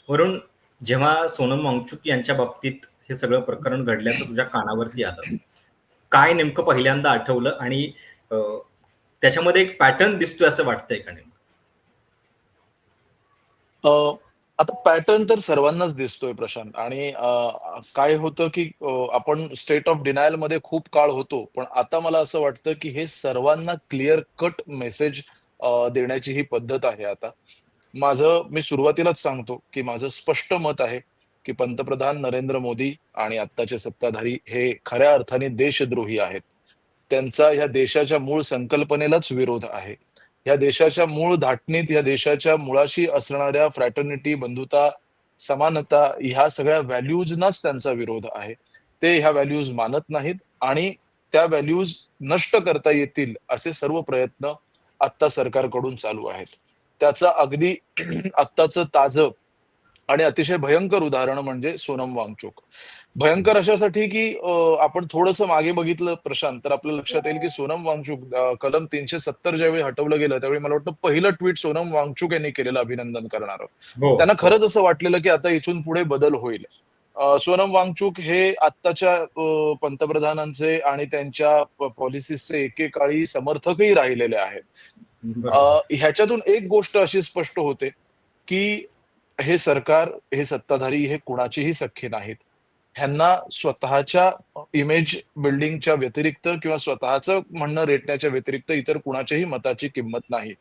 वरून जेव्हा सोनम वांगचुक यांच्या बाबतीत हे सगळं प्रकरण घडल्याचं तुझ्या कानावरती आलं, काय नेमकं पहिल्यांदा आठवलं आणि अ, त्याच्यामध्ये एक पॅटर्न दिसतोय असं वाटतंय का नेमकं? अ, आता पॅटर्न तर सर्वांनाच दिसतोय प्रशांत आणि काय होतं, की आपण स्टेट ऑफ डिनायलमध्ये खूप काळ होतो. पण आता मला असं वाटतं, की हे सर्वांना क्लिअर कट मेसेज देण्याची ही पद्धत आहे आता. मी सुरुवातीलाच सांगतो, की माझं स्पष्ट मत आहे, की पंतप्रधान नरेंद्र मोदी आणि आत्ताचे सत्ताधारी हे खऱ्या अर्थाने देशद्रोही आहेत. त्यांचा ह्या देशाच्या मूळ संकल्पनेलाच विरोध आहे. या देशाच्या मूळ धाटणीत, या देशाच्या मुळाशी असणाऱ्या फ्रॅटर्निटी, बंधुता, समानता ह्या सगळ्या व्हॅल्यूजनाच त्यांचा विरोध आहे. ते ह्या व्हॅल्यूज मानत नाहीत आणि त्या व्हॅल्यूज नष्ट करता येतील असे सर्व प्रयत्न आत्ता सरकारकडून चालू आहेत. त्याचं अगदी आत्ताचं ताजं आणि अतिशय भयंकर उदाहरण म्हणजे सोनम वांगचुक. भयंकर अशासाठी, की आपण थोडंसं मागे बघितलं प्रशांत, तर आपल्या लक्षात येईल, की सोनम वांगचुक कलम 370 ज्यावेळी हटवलं गेलं, त्यावेळी मला वाटतं पहिलं ट्वीट सोनम वांगचुक यांनी केलेलं अभिनंदन करणारं. हो, त्यांना हो. खरंच असं वाटलेलं, की आता इथून पुढे बदल होईल. सोनम वांगचुक हे आत्ताच्या पंतप्रधानांचे आणि त्यांच्या पॉलिसीजचे एकेकाळी समर्थकही राहिलेले आहेत. बरोबर. ह्याच्यातून एक गोष्ट अशी स्पष्ट होते, की हे सरकार, हे सत्ताधारी हे कुणाचेही सख्खे नाहीत. ह्यांना स्वतःच्या इमेज बिल्डिंगच्या व्यतिरिक्त किंवा स्वतःचं म्हणणं रेटण्याच्या व्यतिरिक्त इतर कुणाच्याही मताची किंमत नाही.